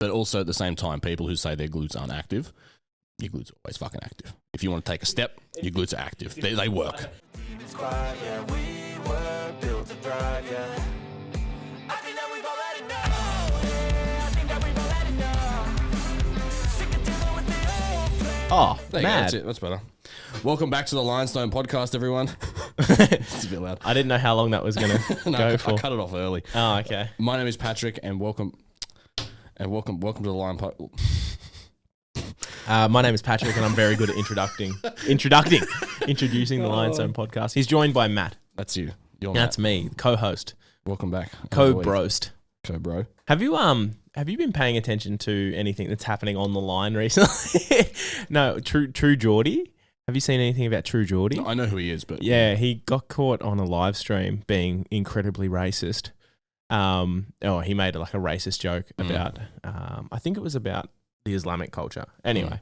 But also at the same time, people who say their glutes aren't active, your glutes are always fucking active. If you want to take a step, your glutes are active. They work. Oh, there you go. That's it. That's better. Welcome back to the Lionstone podcast, everyone. It's a bit loud. I didn't know how long that was going to go for. I cut it off early. Oh, okay. My name is Patrick, and welcome to the Lion Pod. My name is Patrick, and I'm very good at introducing the Lionstone podcast. He's joined by Matt. That's you. That's me, co-host. Welcome back. Co-brost. Co-bro. Have you been paying attention to anything that's happening on the line recently? No, True Geordie. Have you seen anything about True Geordie? No, I know who he is, but yeah, he got caught on a live stream being incredibly racist. He made like a racist joke about, I think it was about the Islamic culture. Anyway,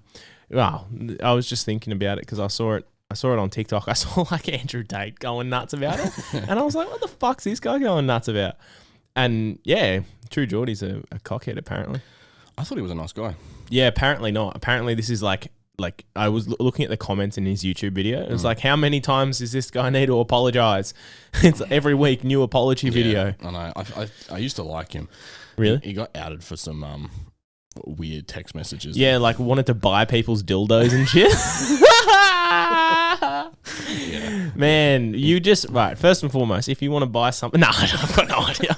well, I was just thinking about it because I saw it on TikTok. I saw like Andrew Tate going nuts about it, and I was like, "What the fuck's this guy going nuts about?" And yeah, True Geordie's a cockhead apparently. I thought he was a nice guy. Yeah, apparently not. Apparently this is like I was looking at the comments in his YouTube video. It was like, how many times does this guy need to apologize? It's every week, new apology video. I know. I used to like him. Really? He got outed for some weird text messages. Yeah, like wanted to buy people's dildos and shit. Yeah. Man, you just, right, first and foremost, if you want to buy something, no, I've got no idea.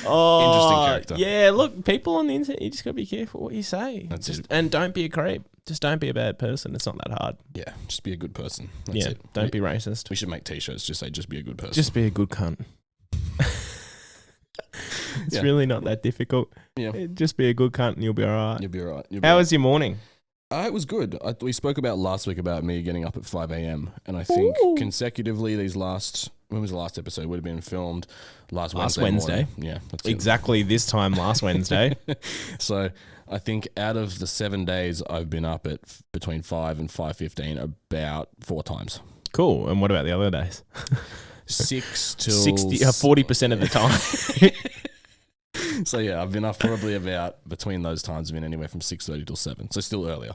Interesting character. Yeah, look, people on the internet, you just got to be careful what you say. That's it. And don't be a creep. Just don't be a bad person. It's not that hard. Yeah, just be a good person. That's it. Don't be racist. We should make t-shirts, just say, just be a good person. Just be a good cunt. It's really not that difficult. Yeah. Just be a good cunt and you'll be all right. You'll be all right. How was your morning? It was good. We spoke about last week about me getting up at 5 a.m. And I think consecutively when was the last episode? Would have been filmed last Wednesday. Yeah. That's exactly this time last Wednesday. So I think out of the 7 days, I've been up at between 5 and 5:15 about 4 times. Cool. And what about the other days? 6 till 40% of the time. So yeah, I've been up probably about between those times. I've been anywhere from 6:30 till 7. So still earlier.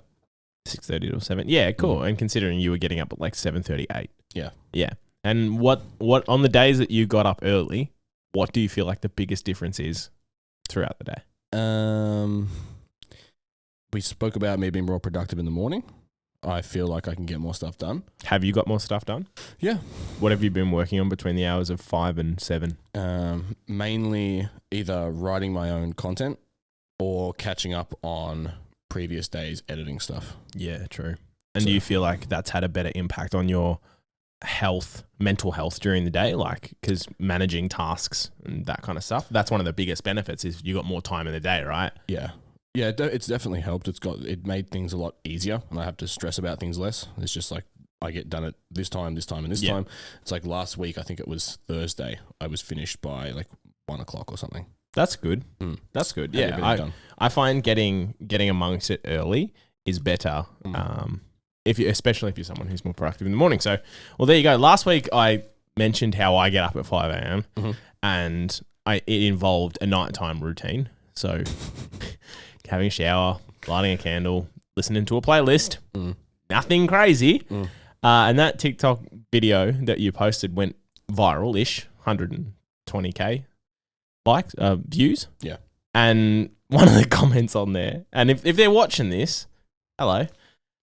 6:30 till 7. Yeah, cool. And considering you were getting up at like 7:38. Yeah. Yeah. And what on the days that you got up early, what do you feel like the biggest difference is throughout the day? We spoke about me being more productive in the morning. I feel like I can get more stuff done. Have you got more stuff done? Yeah. What have you been working on between the hours of 5 and 7? Mainly either writing my own content or catching up on previous days editing stuff. Yeah, true. And do you feel like that's had a better impact on your mental health during the day? Like, because managing tasks and that kind of stuff, that's one of the biggest benefits is you got more time in the day, right? Yeah. Yeah, it's definitely helped. It made things a lot easier, and I have to stress about things less. It's just like I get done at this time, and this time. It's like last week, I think it was Thursday, I was finished by like 1 o'clock or something. That's good. That's good. Yeah, I find getting amongst it early is better. Especially if you're someone who's more productive in the morning. So, well, there you go. Last week I mentioned how I get up at 5 a.m. And it involved a nighttime routine. So having a shower, lighting a candle, listening to a playlist, nothing crazy. And that TikTok video that you posted went viral-ish, 120K likes, views. Yeah. And one of the comments on there, and if they're watching this, hello,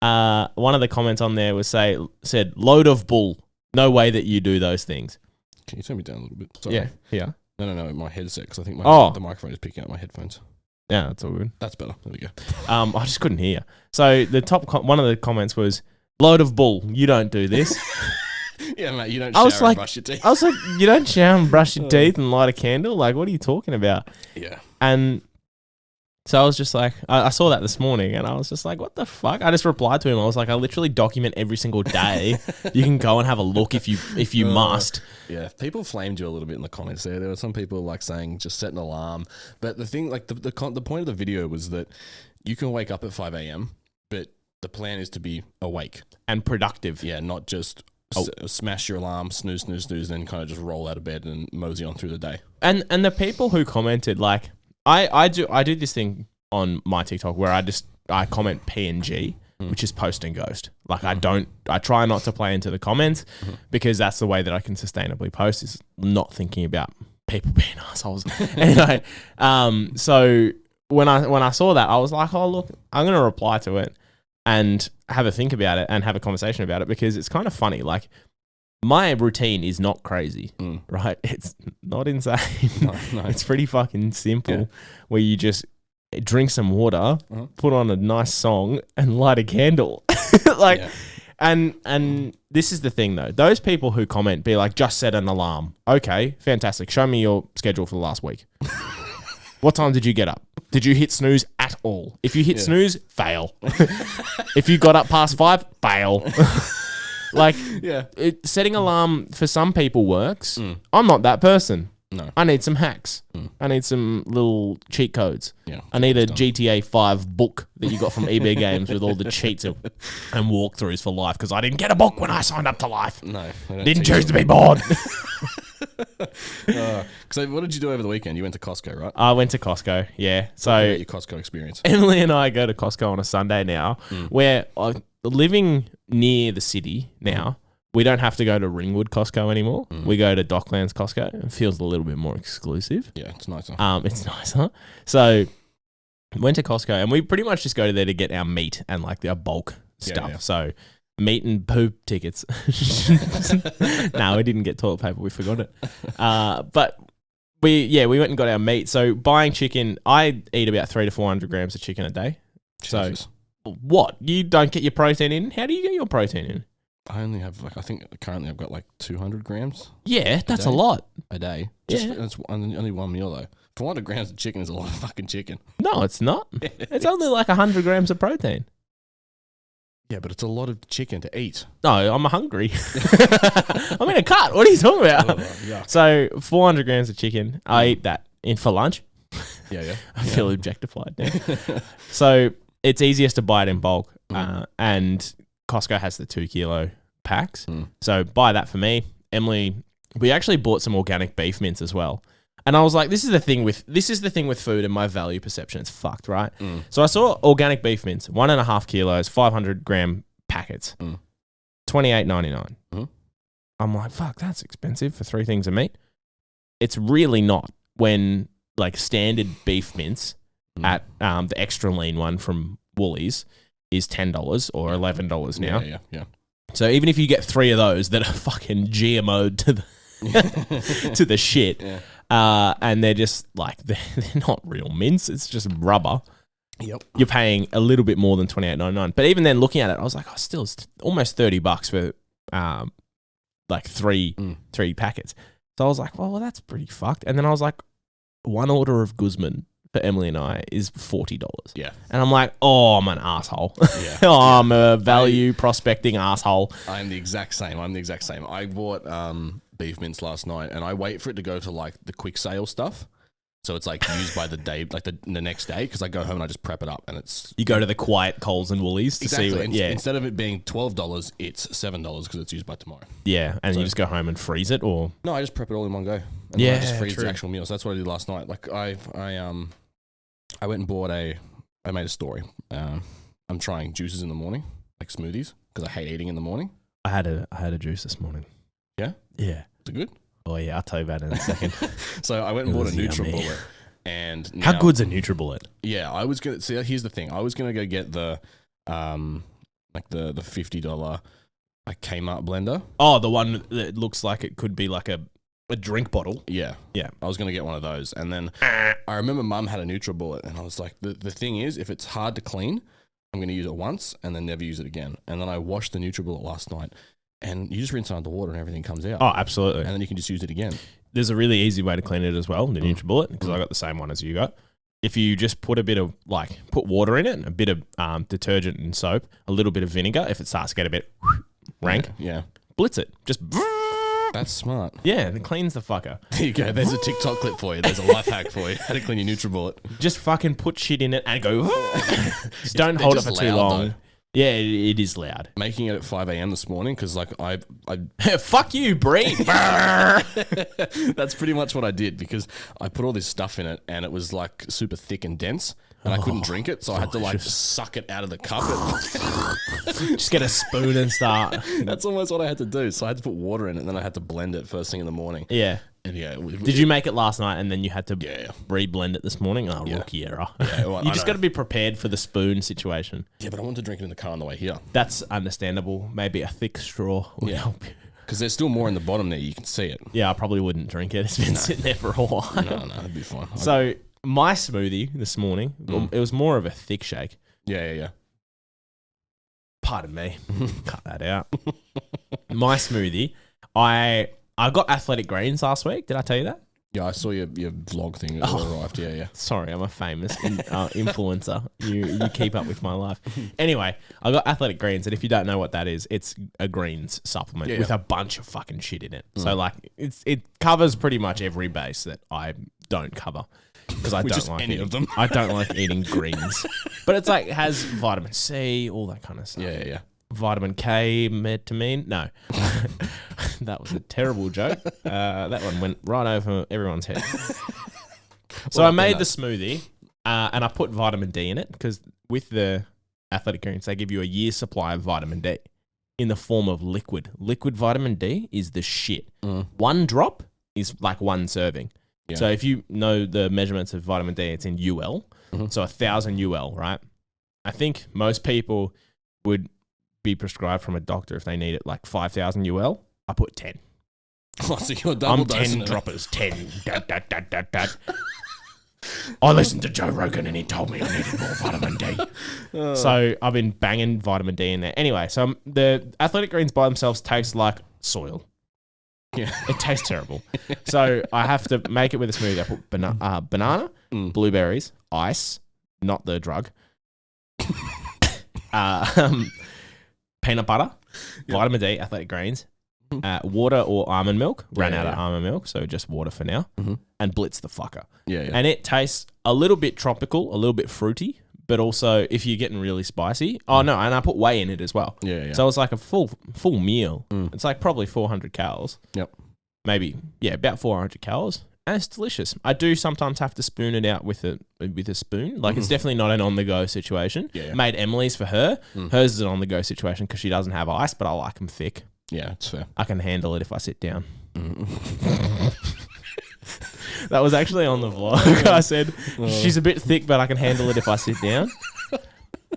one of the comments on there said, load of bull. No way that you do those things. Can you turn me down a little bit? Sorry. Yeah, here. No, my headset, because I think the microphone is picking up my headphones. Yeah, that's all good. That's better. There we go. I just couldn't hear. So the one of the comments was, load of bull, you don't do this. Yeah, mate, you don't shower and brush your teeth. I was like, you don't shower and brush your teeth and light a candle? Like, what are you talking about? Yeah. And so I was just like, I saw that this morning and I was just like, what the fuck? I just replied to him. I was like, I literally document every single day. You can go and have a look if you must. Yeah, people flamed you a little bit in the comments there. There were some people like saying just set an alarm. But the thing, like the point of the video was that you can wake up at 5 a.m., but the plan is to be awake. And productive. Yeah, not just smash your alarm, snooze, then kind of just roll out of bed and mosey on through the day. And the people who commented, like, I do this thing on my TikTok where I comment PNG, which is post and ghost. Like I try not to play into the comments because that's the way that I can sustainably post, is not thinking about people being assholes. Anyway, so when I saw that, I was like, oh look, I'm gonna reply to it and have a think about it and have a conversation about it, because it's kind of funny. Like, my routine is not crazy, right? It's not insane. No. It's pretty fucking simple, where you just drink some water, put on a nice song, and light a candle. And this is the thing though. Those people who comment, be like, just set an alarm. Okay, fantastic. Show me your schedule for the last week. What time did you get up? Did you hit snooze at all? If you hit snooze, fail. If you got up past 5, fail. Like, setting alarm for some people works. I'm not that person. No. I need some hacks. I need some little cheat codes. Yeah. I need a GTA 5 book that you got from EB Games with all the cheats and walkthroughs for life, because I didn't get a book when I signed up to life. No. Didn't choose to be bored. So what did you do over the weekend? You went to Costco, right? I went to Costco, yeah. So your Costco experience. Emily and I go to Costco on a Sunday now, where living near the city now, we don't have to go to Ringwood Costco anymore. We go to Docklands Costco. It feels a little bit more exclusive. Yeah, it's nicer. It's nicer. So went to Costco, and we pretty much just go there to get our meat and like our bulk stuff. Yeah. So meat and poop tickets. No, we didn't get toilet paper. We forgot it. But we went and got our meat. So buying chicken, I eat about 300 to 400 grams of chicken a day. Jesus. So what? You don't get your protein in? How do you get your protein in? I only have I think currently I've got like 200 grams. Yeah, that's a lot. A day. That's only one meal though. 400 grams of chicken is a lot of fucking chicken. No, it's not. It's only like 100 grams of protein. Yeah, but it's a lot of chicken to eat. No, I'm hungry. I'm in a cut. What are you talking about? Yeah. So 400 grams of chicken. I eat that for lunch. Yeah. I feel objectified now. So it's easiest to buy it in bulk. And Costco has the 2 kilo packs. So buy that for me. Emily, we actually bought some organic beef mince as well. And I was like, this is the thing with food and my value perception. It's fucked, right? So I saw organic beef mince, 1.5 kilos, 500 gram packets, $28.99. I'm like, fuck, that's expensive for 3 things of meat. It's really not, when like standard beef mince at the extra lean one from Woolies is $10 or $11 now. Yeah. So even if you get 3 of those that are fucking GMO'd to the to the shit, and they're just like they're not real mince, it's just rubber. Yep. You're paying a little bit more than $28.99. But even then, looking at it, I was like, still it's almost $30 for like three packets. So I was like, well, that's pretty fucked. And then I was like, 1 order of Guzman for Emily and I is $40. Yeah. And I'm like, oh, I'm an asshole. Yeah. I'm a value prospecting asshole. I'm the exact same. I bought beef mince last night, and I wait for it to go to like the quick sale stuff. So it's like used by the day, like the next day, because I go home and I just prep it up, and it's... You go to the quiet Coles and Woolies to see what... Yeah. Instead of it being $12, it's $7 because it's used by tomorrow. Yeah, and so, you just go home and freeze it, or... No, I just prep it all in one go. And I just freeze the actual meal. So that's what I did last night. Like I went and bought I made a story. I'm trying juices in the morning, like smoothies, because I hate eating in the morning. I had a juice this morning. Yeah? Yeah. Is it good? Oh yeah, I'll tell you about it in a second. So I went and bought a NutriBullet. And now, how good's a NutriBullet? Yeah, I was gonna see. Here's the thing. I was gonna go get the like the $50 like Kmart blender. Oh, the one that looks like it could be like a drink bottle. Yeah. I was gonna get one of those, and then I remember Mum had a NutriBullet, and I was like, the thing is, if it's hard to clean, I'm gonna use it once and then never use it again. And then I washed the NutriBullet last night. And you just rinse it under water and everything comes out. Oh, absolutely. And then you can just use it again. There's a really easy way to clean it as well, the NutriBullet, because I got the same one as you got. If you just put a bit of, put water in it, a bit of detergent and soap, a little bit of vinegar, if it starts to get a bit rank, blitz it. Just... That's smart. Yeah, it cleans the fucker. There you go. There's a TikTok clip for you. There's a life hack for you. How to clean your NutriBullet. Just fucking put shit in it and go... Just don't hold it for too long. Though. Yeah, it is loud. Making it at 5 a.m. this morning because like I fuck you, Bree. That's pretty much what I did because I put all this stuff in it and it was like super thick and dense and I couldn't drink it, so I had to like suck it out of the cup. Just get a spoon and start. That's almost what I had to do. So I had to put water in it and then I had to blend it first thing in the morning. Yeah. And did you make it last night and then you had to re-blend it this morning? Oh, rookie error. Yeah, well, you just got to be prepared for the spoon situation. Yeah, but I wanted to drink it in the car on the way here. That's understandable. Maybe a thick straw would help you. Because there's still more in the bottom there. You can see it. Yeah, I probably wouldn't drink it. It's been sitting there for a while. No, it'd be fine. So my smoothie this morning, it was more of a thick shake. Yeah. Pardon me. Cut that out. My smoothie, I got athletic greens last week. Did I tell you that? Yeah, I saw your vlog thing that arrived. Yeah. Sorry, I'm a famous influencer. You keep up with my life. Anyway, I got athletic greens, and if you don't know what that is, it's a greens supplement with a bunch of fucking shit in it. So like, it covers pretty much every base that I don't cover because I don't like any of them. I don't like eating greens, but it's like it has vitamin C, all that kind of stuff. Yeah. Vitamin K, metamine. No, that was a terrible joke. That one went right over everyone's head. So I made the smoothie and I put vitamin D in it because with the athletic greens, they give you a year's supply of vitamin D in the form of liquid. Liquid vitamin D is the shit. One drop is like one serving. Yeah. So if you know the measurements of vitamin D, it's in UL. So 1,000 UL, right? I think most people would be prescribed from a doctor if they need it like 5,000 UL. I put 10. Oh, so you're double dosing 10 droppers, 10. I listened to Joe Rogan and he told me I needed more vitamin D. So I've been banging vitamin D in there. Anyway, so the athletic greens by themselves taste like soil. Yeah. It tastes terrible. So I have to make it with a smoothie. I put banana, blueberries, ice, not the drug, peanut butter, vitamin D, athletic greens, water or almond milk. Ran out of almond milk, so just water for now. And blitz the fucker. Yeah. And it tastes a little bit tropical, a little bit fruity, but also if you're getting really spicy. Oh no, and I put whey in it as well. Yeah. So it's like a full meal. It's like probably 400 calories. Yep. Maybe about 400 calories. And it's delicious. I do sometimes have to spoon it out with a spoon. Like it's definitely not an on-the-go situation. Yeah. Made Emily's for her. Hers is an on-the-go situation because she doesn't have ice, but I like them thick. Yeah, it's fair. I can handle it if I sit down. That was actually on the vlog. I said, she's a bit thick, but I can handle it if I sit down.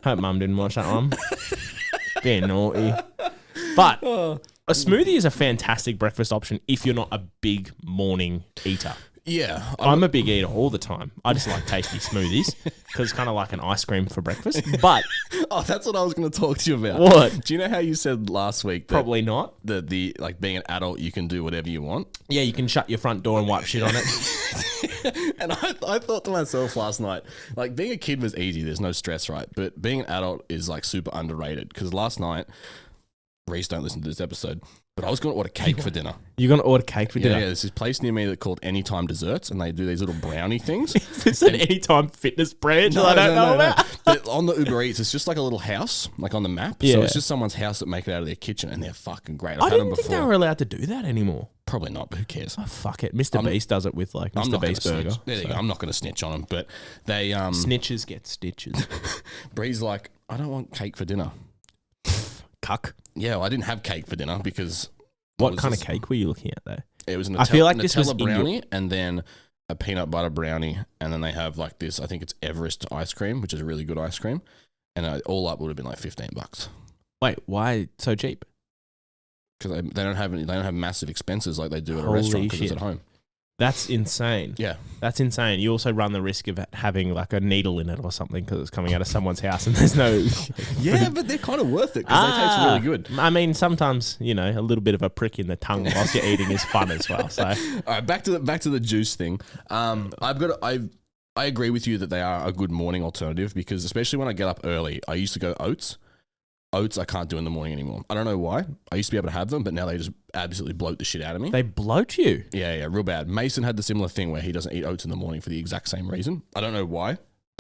Hope Mum didn't watch that one. Being naughty. But a smoothie is a fantastic breakfast option if you're not a big morning eater. Yeah. I'm a big eater all the time. I just like tasty smoothies because it's kind of like an ice cream for breakfast. But that's what I was going to talk to you about. What? Do you know how you said last week that probably not the like being an adult you can do whatever you want? Yeah, you can shut your front door and wipe shit on it. And I thought to myself last night, like being a kid was easy. There's no stress, right? But being an adult is like super underrated because last night, Reese, don't listen to this episode, but I was going to order cake for dinner. You're going to order cake for dinner? Yeah, there's this place near me that called Anytime Desserts, and they do these little brownie things. Is this an Anytime Fitness brand I don't know about? But on the Uber Eats, it's just like a little house, like on the map. Yeah. So it's just someone's house that make it out of their kitchen, and they're fucking great. I didn't think they were allowed to do that anymore. Probably not, but who cares? Oh, fuck it. Mr. Beast does it with like Mr. Beast burger. There you go. I'm not going to snitch on them, but they... Snitches get stitches. Bree's like, I don't want cake for dinner. Cuck. Yeah, well, I didn't have cake for dinner because... What kind of cake were you looking at, though? It was a I feel like Nutella this was brownie and then a peanut butter brownie. And then they have like this, I think it's Everest ice cream, which is a really good ice cream. And all up would have been like $15. Wait, why so cheap? Because they don't have massive expenses like they do at a restaurant because it's at home. That's insane. Yeah. That's insane. You also run the risk of having like a needle in it or something because it's coming out of someone's house and there's no... Yeah, but they're kind of worth it because they taste really good. I mean, sometimes, a little bit of a prick in the tongue whilst you're eating is fun as well. So, all right, back to the juice thing. I agree with you that they are a good morning alternative because especially when I get up early, I used to go oats. Oats I can't do in the morning anymore. I don't know why. I used to be able to have them, but now they just absolutely bloat the shit out of me. They bloat you? Yeah, real bad. Mason had the similar thing where he doesn't eat oats in the morning for the exact same reason. I don't know why,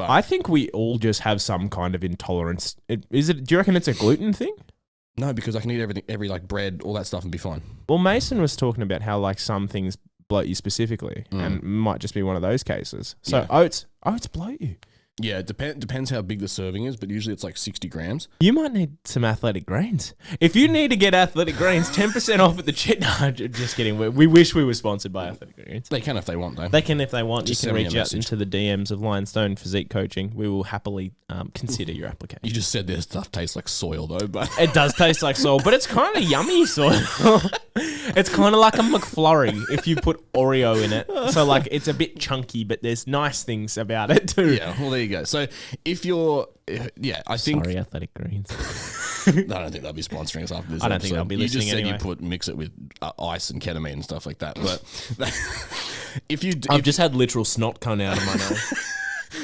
But I think we all just have some kind of intolerance. Do you reckon it's a gluten thing? No, because I can eat every like bread, all that stuff, and be fine. Well, Mason was talking about how like some things bloat you specifically, and it might just be one of those cases. So oats bloat you. Yeah, it depends how big the serving is, but usually it's like 60 grams. You might need some athletic greens. If you need to get athletic greens, 10% off at the chin. No, just kidding. We wish we were sponsored by athletic greens. They can if they want, though. They can if they want. Just you can send me reach a out message. into the DMs of Lionstone Physique Coaching. We will happily consider your application. You just said their stuff tastes like soil, though, but It does taste like soil, but it's kind of yummy soil. It's kind of like a McFlurry if you put Oreo in it. So, like, it's a bit chunky, but there's nice things about it, too. yeah, well, there you go. So, if you're, I think... Sorry, Athletic Greens. I don't think they'll be sponsoring us after this. I don't think they'll be listening You just anyway. said you mix it with ice and ketamine and stuff like that. But I've just had literal snot come out of my nose.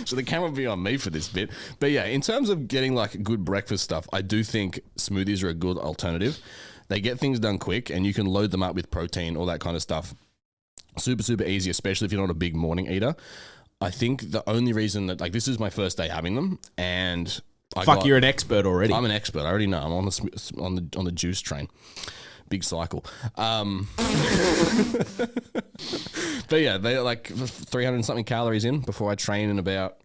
So the camera will be on me for this bit. But yeah, in terms of getting like good breakfast stuff, I do think smoothies are a good alternative. They get things done quick and you can load them up with protein, all that kind of stuff. Super, super easy, especially if you're not a big morning eater. I think the only reason that, like, this is my first day having them, and you're an expert already. I'm an expert. I already know. I'm on the juice train. Big cycle. But yeah, they're like 300 and something calories in before I train in about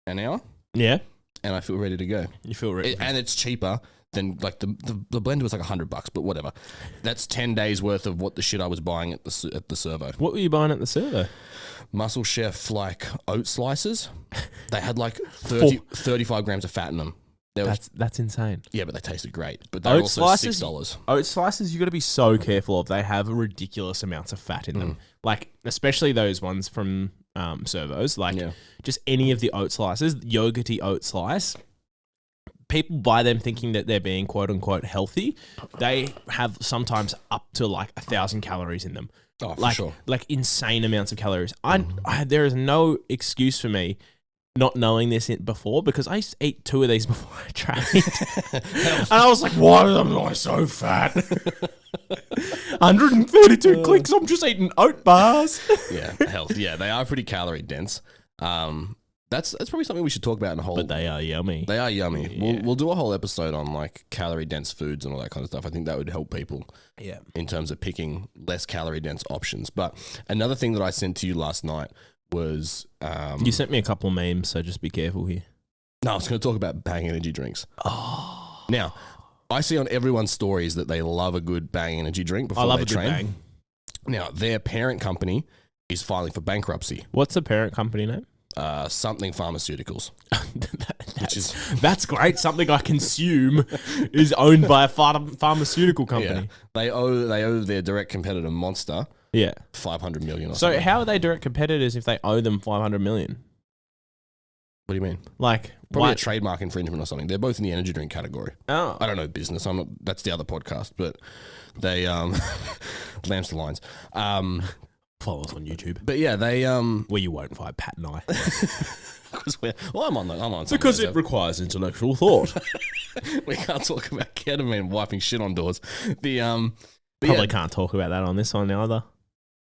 an hour. Yeah. And I feel ready to go. You feel ready. And it's cheaper than, like, the blender was like $100, but whatever. That's 10 days worth of what the shit I was buying at the servo. What were you buying at the servo? Muscle Chef, like, oat slices. They had like 35 grams of fat in them. That's insane. Yeah, but they tasted great. But they're also $6. Oat slices, you got to be so careful of. They have ridiculous amounts of fat in them. Like, especially those ones from servos. Like, just any of the oat slices, yogurty oat slice. People buy them thinking that they're being quote unquote healthy. They have sometimes up to like 1,000 calories in them. Oh, for like, sure. Like insane amounts of calories. There is no excuse for me not knowing this before, because I used to eat 2 of these before I trained. And I was like, why am I so fat? 132 clicks, I'm just eating oat bars. Yeah, health. Yeah, they are pretty calorie dense. That's probably something we should talk about in a whole... But they are yummy. They are yummy. Yeah. We'll do a whole episode on like calorie dense foods and all that kind of stuff. I think that would help people in terms of picking less calorie dense options. But another thing that I sent to you last night was... you sent me a couple of memes, so just be careful here. No, I was going to talk about Bang energy drinks. Oh. Now, I see on everyone's stories that they love a good Bang energy drink before they train. Bang. Now, their parent company is filing for bankruptcy. What's the parent company name? Something Pharmaceuticals. That's great. Something I consume is owned by a pharmaceutical company. Yeah. They owe their direct competitor Monster $500 million or something. So how are they direct competitors if they owe them $500 million? What do you mean? Like, probably a trademark infringement or something. They're both in the energy drink category. Oh. I don't know business. I'm not. That's the other podcast, but they lamps to lines. Follow us on YouTube. But yeah, they where you won't find Pat and I. I'm on. Because it requires intellectual thought. We can't talk about ketamine wiping shit on doors. Probably can't talk about that on this one either.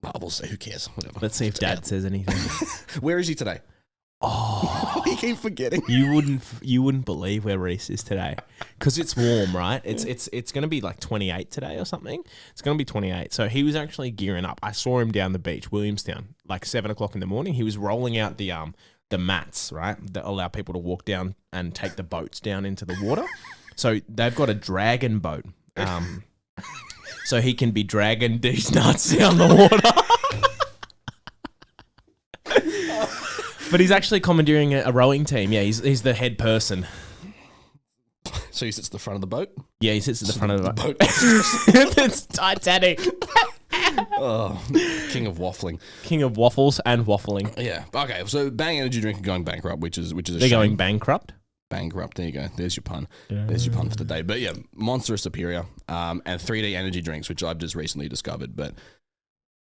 Well, we'll see. Who cares? Whatever. Let's see if Dad says anything. Where is he today? Oh, you keep forgetting. You wouldn't believe where Reese is today, because it's warm, right? It's going to be like 28 today or something. It's going to be 28. So he was actually gearing up. I saw him down the beach, Williamstown, like 7 o'clock in the morning. He was rolling out the mats, right, that allow people to walk down and take the boats down into the water. So they've got a dragon boat, so he can be dragging these nuts down the water. But he's actually commandeering a rowing team. Yeah, he's the head person. So he sits at the front of the boat? Yeah, he sits at the front of the boat. It's Titanic. Oh, king of waffling. King of waffles and waffling. Yeah. Okay, so Bang Energy Drink are going bankrupt, which is a They're shame. going bankrupt? Bankrupt, there you go. There's your pun. There's your pun for the day. But yeah, Monster is superior. And 3D Energy Drinks, which I've just recently discovered. But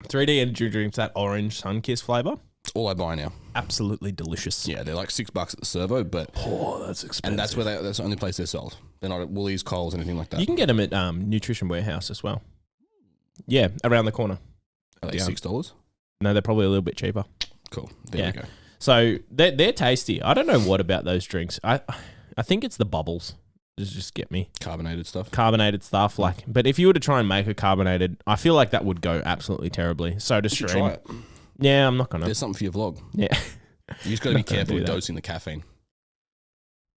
3D Energy Drinks, that orange Sunkiss flavour? It's all I buy now. Absolutely delicious. Yeah, they're like $6 at the servo, but that's expensive. And that's that's the only place they're sold. They're not at Woolies, Coles, anything like that. You can get them at Nutrition Warehouse as well. Yeah, around the corner. Are they $6? No, they're probably a little bit cheaper. Cool. There you go. So they're tasty. I don't know what about those drinks. I think it's the bubbles. Just get me carbonated stuff. Like, but if you were to try and make a carbonated, I feel like that would go absolutely terribly. Soda stream. Try it. Yeah, I'm not gonna. There's something for your vlog. Yeah, you just got to be careful with dosing the caffeine.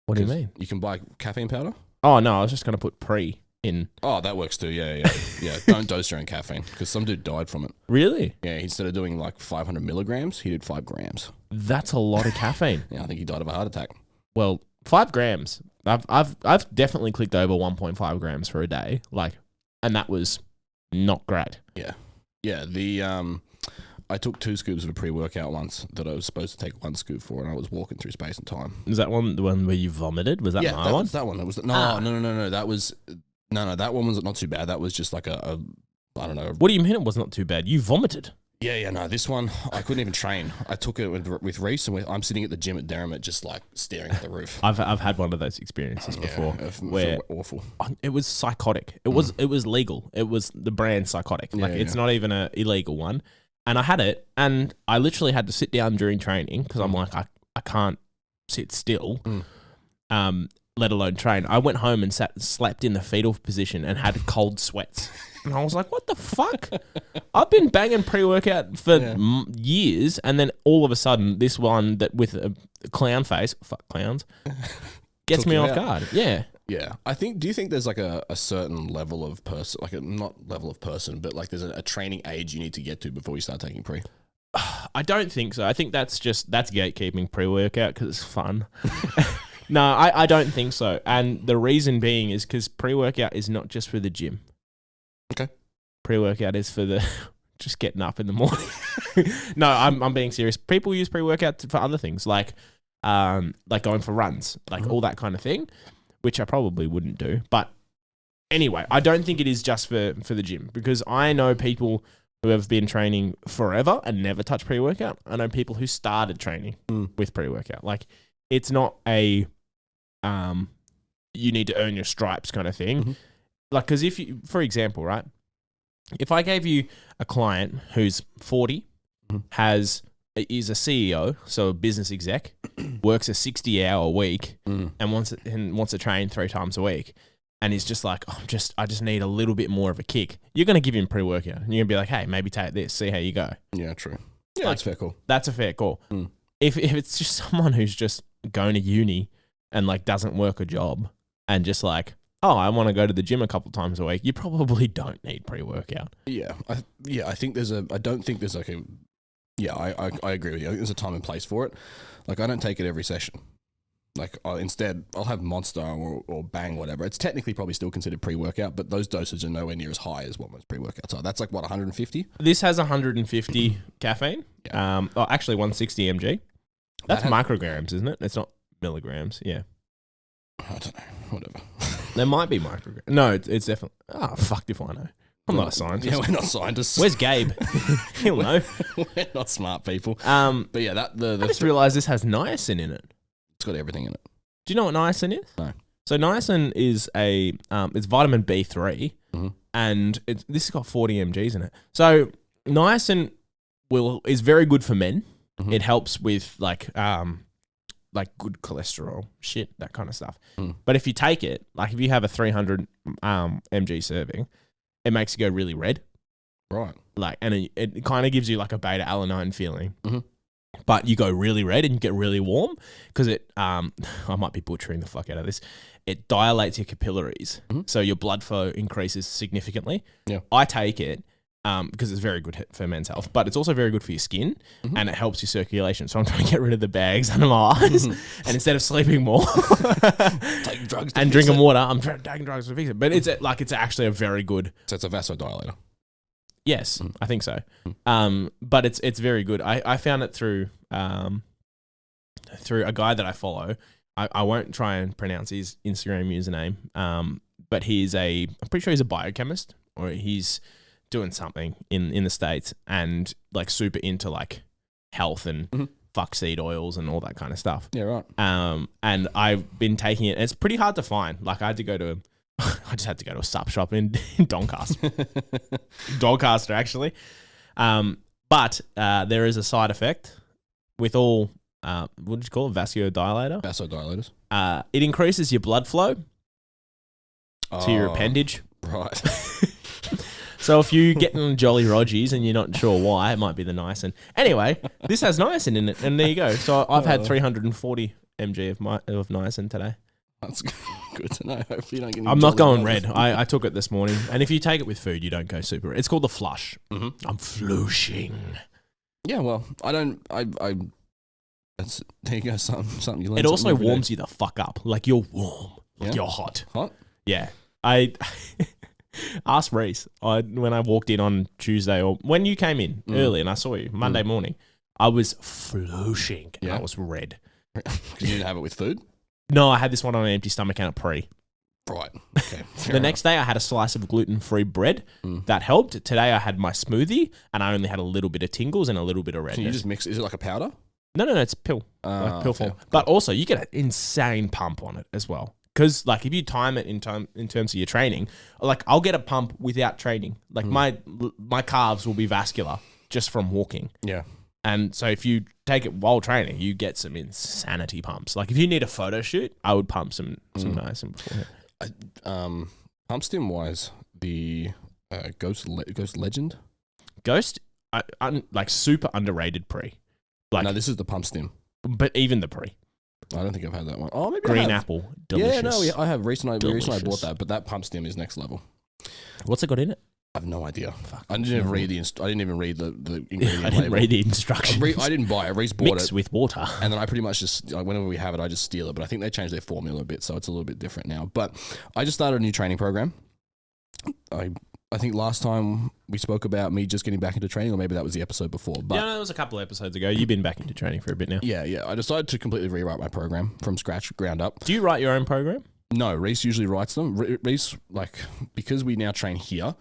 What do you mean? You can buy caffeine powder. Oh no, I was just gonna put pre in. Oh, that works too. Yeah. Don't dose your own caffeine because some dude died from it. Really? Yeah. Instead of doing like 500 milligrams, he did 5 grams. That's a lot of caffeine. Yeah, I think he died of a heart attack. Well, 5 grams. I've definitely clicked over 1.5 grams for a day, like, and that was not great. Yeah. I took 2 scoops of a pre-workout once that I was supposed to take 1 scoop for, and I was walking through space and time. Is that the one where you vomited? Was that my one? Was that one. That was no. That was that one was not too bad. That was just like a I don't know. What do you mean it was not too bad? You vomited. Yeah, no, this one, I couldn't even train. I took it with Reese, and I'm sitting at the gym at Derrimut just, like, staring at the roof. I've had one of those experiences before. Where awful. It was psychotic. It was legal. It was the brand psychotic. It's not even an illegal one. And I had it, and I literally had to sit down during training, because I'm like, I can't sit still, let alone train. I went home and slept in the fetal position and had cold sweats. And I was like, what the fuck? I've been banging pre-workout for years, and then all of a sudden, this one that with a clown face, fuck clowns, gets me off guard. Yeah. Yeah. Do you think there's like a certain level of person, like not level of person, but like there's a training age you need to get to before you start taking pre? I don't think so. I think that's gatekeeping pre-workout because it's fun. No, I don't think so. And the reason being is because pre-workout is not just for the gym. Okay. Pre-workout is for the just getting up in the morning. No, I'm being serious. People use pre-workout for other things, like going for runs, like all that kind of thing, which I probably wouldn't do. But anyway, I don't think it is just for the gym, because I know people who have been training forever and never touch pre-workout. I know people who started training with pre-workout. Like, it's not a you need to earn your stripes kind of thing. Mm-hmm. Like, because if you, for example, right, if I gave you a client who's 40, is a CEO, so a business exec, works a 60-hour week, and wants to train 3 times a week, and he's just like, I just need a little bit more of a kick. You're going to give him pre-workout, and you're going to be like, hey, maybe take this, see how you go. Yeah, true. Yeah, that's fair call. That's a fair call. If it's just someone who's just going to uni and like doesn't work a job and just like, I want to go to the gym a couple times a week, you probably don't need pre-workout. Yeah. I don't think there's like a, I agree with you. I think there's a time and place for it. Like, I don't take it every session. Like, instead, I'll have Monster or Bang, whatever. It's technically probably still considered pre-workout, but those dosages are nowhere near as high as what most pre-workouts are. That's like, what, 150? This has 150 caffeine. Yeah. Actually, 160 mg. That's micrograms, isn't it? It's not milligrams. Yeah. I don't know. Whatever. There might be micrograms. No, it's definitely... Oh, fucked if I know. I'm not a scientist. Yeah, we're not scientists. Where's Gabe? He'll know. We're not smart people. But yeah, I just realised this has niacin in it. It's got everything in it. Do you know what niacin is? No. So niacin is it's vitamin B3, and this has got 40 mgs in it. So niacin is very good for men. Mm-hmm. It helps with like good cholesterol, shit, that kind of stuff. But if you take it, like if you have a 300 mg serving, it makes you go really red. Right. Like, and it kind of gives you like a beta alanine feeling. Mm-hmm. But you go really red and you get really warm because it, I might be butchering the fuck out of this. It dilates your capillaries. Mm-hmm. So your blood flow increases significantly. Yeah. I take it because it's very good for men's health, but it's also very good for your skin and it helps your circulation. So I'm trying to get rid of the bags under my eyes and instead of sleeping more taking drugs and drinking water, I'm taking drugs to fix it. But it's actually a very good. So it's a vasodilator. Yes, I think so. But it's very good. I found it through a guy that I follow. I won't try and pronounce his Instagram username. But I'm pretty sure he's a biochemist, or he's doing something in the States and like super into like health and fuck seed oils and all that kind of stuff. Yeah, right. And I've been taking it. And it's pretty hard to find. Like I just had to go to a sup shop in Doncaster. Doncaster, actually. But there is a side effect with all what did you call it? Vasodilator. Vasodilators. It increases your blood flow to your appendage. Right. So if you get on Jolly Rogies and you're not sure why, it might be the niacin. Anyway, this has niacin in it, and there you go. So I've had 340 mg of niacin today. That's good to know. Hopefully you don't get any I'm not going red. I took it this morning, and if you take it with food, you don't go super red. It's called the flush. Mm-hmm. I'm flushing. Yeah, well, I don't. That's, there you go. Something you learn. It also warms you the fuck up. Like you're warm. Like you're hot. Hot. Yeah. I asked Reese when I walked in on Tuesday, or when you came in early and I saw you Monday morning, I was flushing and I was red. Because you didn't have it with food? No, I had this one on an empty stomach and a pre. Right. Okay. The next day I had a slice of gluten-free bread. That helped. Today I had my smoothie and I only had a little bit of tingles and a little bit of redness. So you just mix, is it like a powder? No, it's a pill. Like pill form. But also you get an insane pump on it as well. Because like if you time it in terms of your training, like I'll get a pump without training. Like my calves will be vascular just from walking. Yeah. And so if you take it while training, you get some insanity pumps. Like if you need a photo shoot, I would pump some niacin beforehand. Pump stim wise, the Ghost Legend. Ghost, like super underrated pre. Like no, this is the pump stim. But even the pre. I don't think I've had that one. Oh, maybe green apple, delicious. Yeah, no, I have recently I bought that, but that pump stim is next level. What's it got in it? I have no idea. I didn't even read the ingredient I didn't read the instructions. I didn't buy it. Reese bought it. Mix with water. And then I pretty much just, whenever we have it, I just steal it. But I think they changed their formula a bit, so it's a little bit different now. But I just started a new training program. I think last time we spoke about me just getting back into training, or maybe that was the episode before. But no, it was a couple of episodes ago. You've been back into training for a bit now. Yeah. I decided to completely rewrite my program from scratch, ground up. Do you write your own program? No, Reese usually writes them. Reese, because we now train here,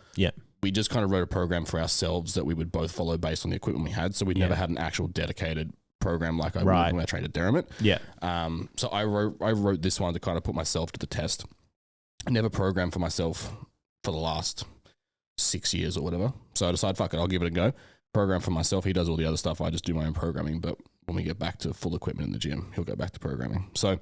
we just kind of wrote a program for ourselves that we would both follow based on the equipment we had. So we never had an actual dedicated program like I would when I trained at Derrimut. Yeah. So I wrote this one to kind of put myself to the test. I never programmed for myself for the last 6 years or whatever. So I decided, fuck it, I'll give it a go. Program for myself. He does all the other stuff. I just do my own programming. But when we get back to full equipment in the gym, he'll go back to programming. So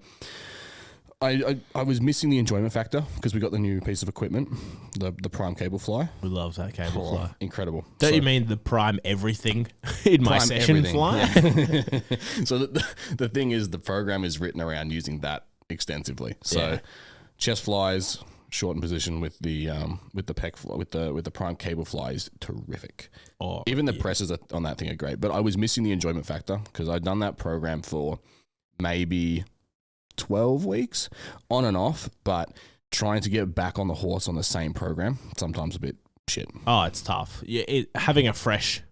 I was missing the enjoyment factor because we got the new piece of equipment, the Prime cable fly. We love that cable fly. Incredible. Don't you mean the Prime everything in my session fly? Yeah. So the thing is, the program is written around using that extensively. So chest flies, shortened position with the pec fly, with the Prime cable fly is terrific. Even the presses on that thing are great. But I was missing the enjoyment factor because I'd done that program for maybe 12 weeks on and off, but trying to get back on the horse on the same program, sometimes a bit shit. Oh, it's tough. Yeah, having a fresh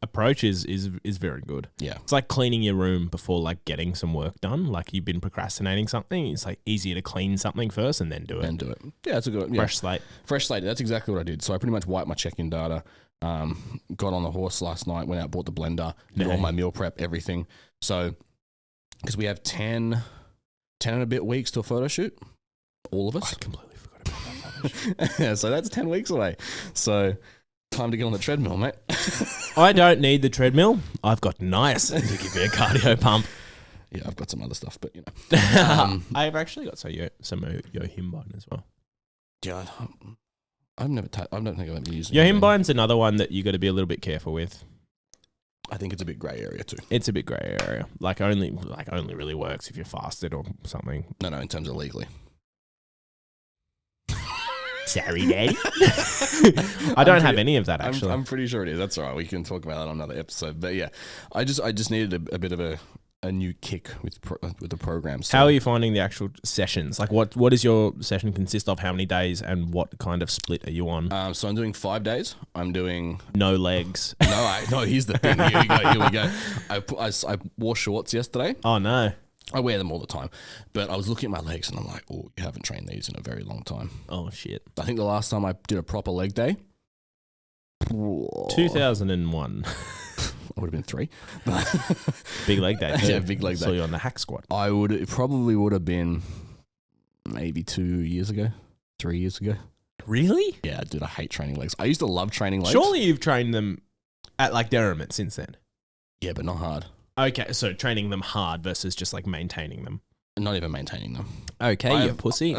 approach is very good. Yeah. It's like cleaning your room before like getting some work done. Like you've been procrastinating something. It's like easier to clean something first and then do it. Yeah, that's a good fresh slate. Fresh slate. That's exactly what I did. So I pretty much wiped my check-in data, got on the horse last night, went out, bought the blender, did all my meal prep, everything. So because we have 10 and a bit weeks to a photo shoot, all of us. I completely forgot about that photo shoot. Yeah, so that's 10 weeks away. So time to get on the treadmill, mate. I don't need the treadmill. I've got niacin to give me a cardio pump. Yeah, I've got some other stuff, but you know. I've actually got some Yohimbine as well. Yeah, I don't think I've ever used it. Yohimbine's another one that you got to be a little bit careful with. I think it's a bit grey area too. It's a bit grey area. Like only really works if you're fasted or something. No, in terms of legally. Sorry, Daddy. I don't have any of that actually. I'm pretty sure it is. That's all right. We can talk about that on another episode. But yeah, I just needed a bit of a new kick with the program. So. How are you finding the actual sessions? Like what does your session consist of? How many days and what kind of split are you on? So I'm doing 5 days. I'm doing no legs. No, here's the thing. Here we go. I wore shorts yesterday. Oh no. I wear them all the time, but I was looking at my legs and I'm like, oh, you haven't trained these in a very long time. Oh shit. I think the last time I did a proper leg day, 2001. I would have been 3. Big leg day. Yeah, big leg day. Saw you on the hack squat. It probably would have been maybe 2 years ago, 3 years ago. Really? Yeah, dude, I hate training legs. I used to love training legs. Surely you've trained them at like Derrimut since then. Yeah, but not hard. Okay, so training them hard versus just like maintaining them. Not even maintaining them. Okay, you pussy.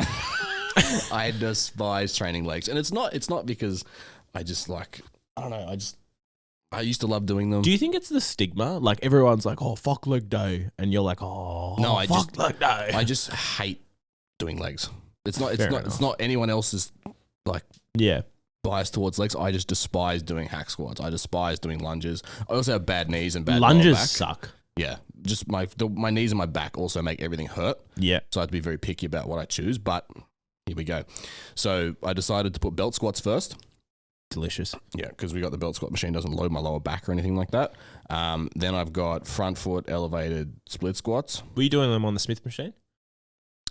I despise training legs, and it's not because I just like, I don't know, I used to love doing them. Do you think it's the stigma? Like everyone's like, "Oh, fuck leg day," and you're like, "Oh, no, fuck leg day." I just hate doing legs. It's not anyone else's like bias towards legs. I just despise doing hack squats. I despise doing lunges. I also have bad knees and bad lunges back. suck. Yeah, just my knees and my back also make everything hurt. Yeah, so I have to be very picky about what I choose. But here we go. So I decided to put belt squats first. Delicious. Yeah, because we got the belt squat machine, doesn't load my lower back or anything like that. Then I've got front foot elevated split squats. Were you doing them on the Smith machine?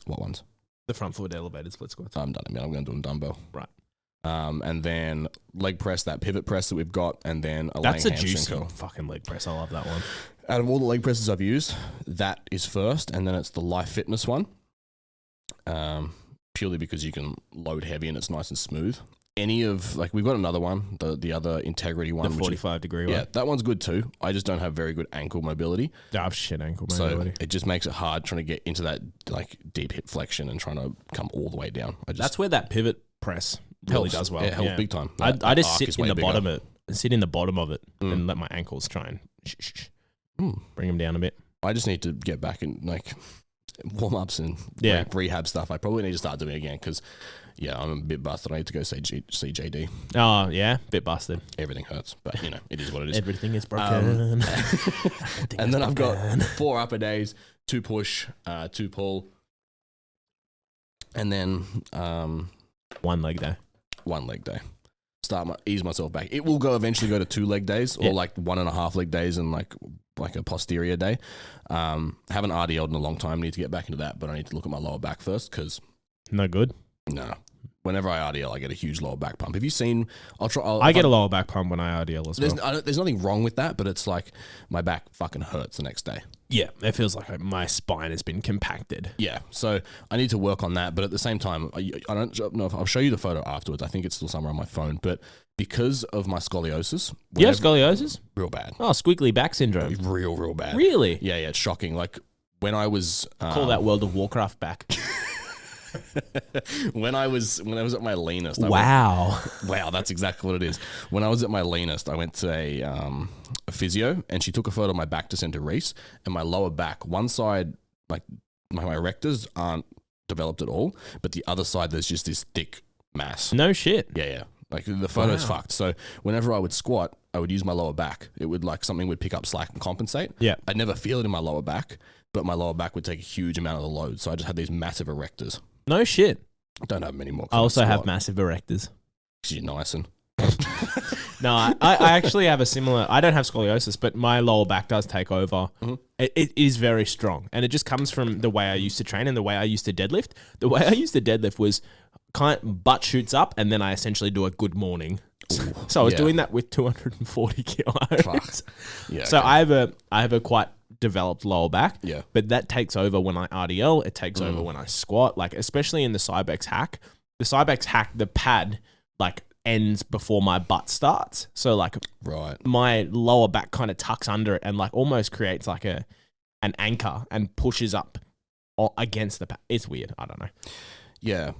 What ones? The front foot elevated split squats. I haven't done them yet. I'm going to do them dumbbell. Right. And then leg press, that pivot press that we've got, and then that's laying a juicy hamstring curl. fucking leg press. I love that one. Out of all the leg presses I've used, that is first, and then it's the Life Fitness one. Purely because you can load heavy and it's nice and smooth. We've got another one, the other integrity one. The 45-degree one. Yeah, that one's good too. I just don't have very good ankle mobility. I have shit ankle mobility. So it just makes it hard trying to get into that like deep hip flexion and trying to come all the way down. That's where that pivot press really does well. Yeah, it helps big time. I just sit in the bottom of it. Sit in the bottom of it and let my ankles try and bring them down a bit. I just need to get back and like warm-ups and rehab stuff. I probably need to start doing it again because I'm a bit busted. I need to go see JD. Oh yeah, bit busted. Everything hurts, but it is what it is. Everything is broken. And then I've got 4 upper days, 2 push, 2 pull, and then 1 leg day. 1 leg day. Ease myself back. It will eventually go to 2 leg days or like 1.5 leg days and like a posterior day. Haven't RDL'd in a long time. Need to get back into that, but I need to look at my lower back first because no good. No. Whenever I RDL, I get a huge lower back pump. Have you seen? I get a lower back pump when I RDL as well. There's nothing wrong with that, but it's like my back fucking hurts the next day. Yeah, it feels like my spine has been compacted. Yeah, so I need to work on that. But at the same time, I don't know if I'll show you the photo afterwards. I think it's still somewhere on my phone. But because of my scoliosis, you have scoliosis? Real bad. Oh, squiggly back syndrome. Real bad. Really? Yeah, it's shocking. Like when I was call that World of Warcraft back. when I was at my leanest. Wow, that's exactly what it is. When I was at my leanest, I went to a physio, and she took a photo of my back to send to Reese, and my lower back, one side, like my erectors aren't developed at all, but the other side there's just this thick mass. No shit. Yeah. Like the photo's fucked. So whenever I would squat, I would use my lower back. It would something would pick up slack and compensate. Yeah. I'd never feel it in my lower back, but my lower back would take a huge amount of the load. So I just had these massive erectors. No shit. I don't have many more. I also have massive erectors. Because you're nice and... No, I actually have a similar... I don't have scoliosis, but my lower back does take over. Mm-hmm. It is very strong. And it just comes from the way I used to train and the way I used to deadlift. The way I used to deadlift was butt shoots up and then I essentially do a good morning. Ooh, so I was doing that with 240 kilos. Fuck. Yeah, so okay. I have a quite developed lower back. Yeah. But that takes over when I RDL. It takes over when I squat. Like especially in the Cybex hack. The Cybex hack, the pad ends before my butt starts. So my lower back kind of tucks under it and almost creates an anchor and pushes up against the pad. It's weird. I don't know. Yeah.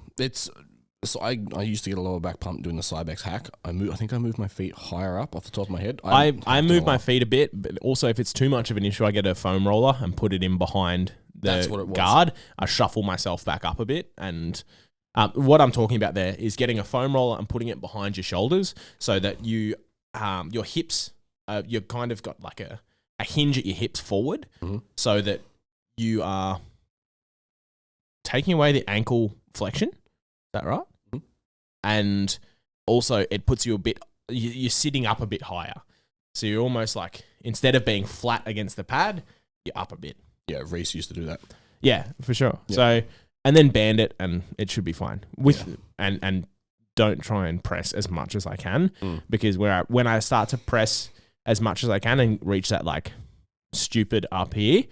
So I used to get a lower back pump doing the Cybex hack. I think I moved my feet higher up off the top of my head. I move my feet a bit, but also if it's too much of an issue, I get a foam roller and put it in behind the guard. I shuffle myself back up a bit. And what I'm talking about there is getting a foam roller and putting it behind your shoulders so that your hips, you've kind of got a hinge at your hips forward so that you are taking away the ankle flexion. Is that right? Mm-hmm. And also it puts you you're sitting up a bit higher. So you're almost instead of being flat against the pad, you're up a bit. Yeah, Reese used to do that. Yeah, for sure. Yeah. So, and then band it and it should be fine. And don't try and press as much as I can because when I start to press as much as I can and reach that stupid up here,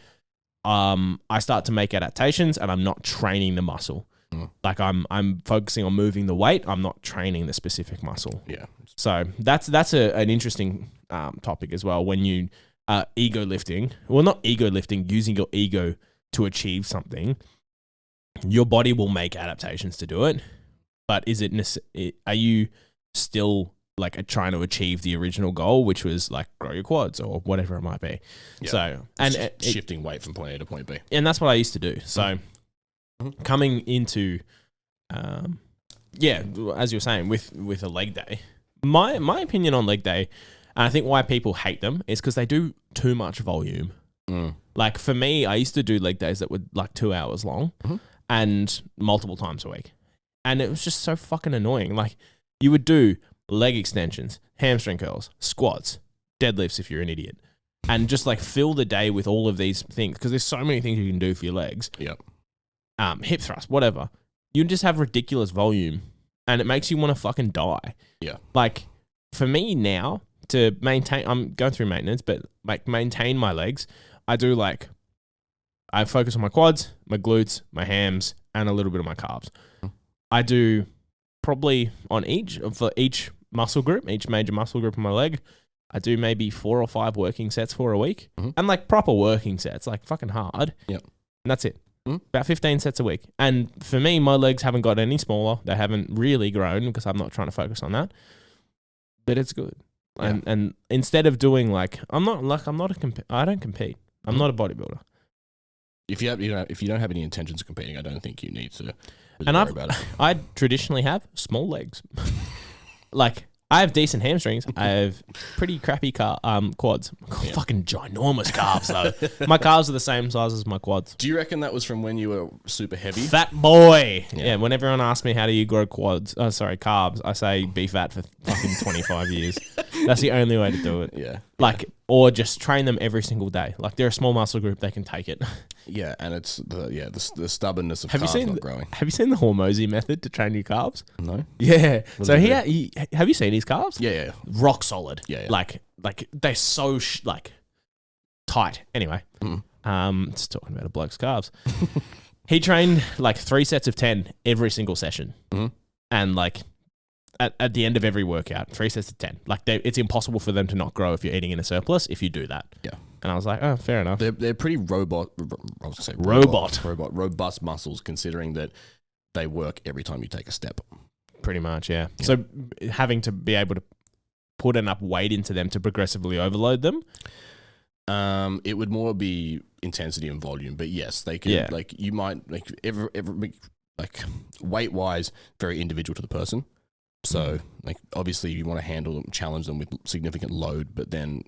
I start to make adaptations and I'm not training the muscle. I'm focusing on moving the weight. I'm not training the specific muscle. Yeah. So that's an interesting topic as well. When you ego lifting, well, not ego lifting, using your ego to achieve something, your body will make adaptations to do it. But are you still like trying to achieve the original goal, which was like grow your quads or whatever it might be? Yeah. So, and shifting weight from point A to point B. And that's what I used to do. So coming into, as you were saying, with a leg day, my opinion on leg day, and I think why people hate them is because they do too much volume. Like for me, I used to do leg days that were like 2 hours long and multiple times a week. And it was just so fucking annoying. Like you would do leg extensions, hamstring curls, squats, deadlifts if you're an idiot, and just like fill the day with all of these things because there's so many things you can do for your legs. Yep. Hip thrust, whatever. You just have ridiculous volume and it makes you want to fucking die. Yeah. Like for me now to maintain, I'm going through maintenance, but like maintain my legs, I focus on my quads, my glutes, my hams, and a little bit of my calves. I do probably for each muscle group, each major muscle group on my leg, I do maybe 4 or 5 working sets for a week. And like proper working sets, like fucking hard. Yep. And that's it. About 15 sets a week. And for me, my legs haven't got any smaller. They haven't really grown because I'm not trying to focus on that. But it's good. Yeah. And instead of doing I don't compete. I'm not a bodybuilder. If you don't have any intentions of competing, I don't think you need to. I traditionally have small legs. Like I have decent hamstrings. I have pretty crappy quads. Fucking ginormous calves though. My calves are the same size as my quads. Do you reckon that was from when you were super heavy? Fat boy. Yeah. When everyone asks me how do you grow calves, I say be fat for fucking 25 years. That's the only way to do it. Yeah. Or just train them every single day. Like they're a small muscle group, they can take it. Yeah, and it's the stubbornness of calves not growing. Have you seen the Hormozy method to train your calves? No. Yeah. So he have you seen his calves? Yeah. Rock solid. Yeah. Like they're so tight. Anyway, just talking about a bloke's calves. He trained 3 sets of 10 every single session, and at the end of every workout, 3 sets of 10. It's impossible for them to not grow if you're eating in a surplus if you do that. Yeah. And I was like, oh, fair enough. They're pretty robust muscles, considering that they work every time you take a step. Pretty much, yeah. So having to be able to put enough weight into them to progressively overload them? It would more be intensity and volume, but yes, they can. Yeah. You might weight wise, very individual to the person. So, obviously you want to challenge them with significant load, but then,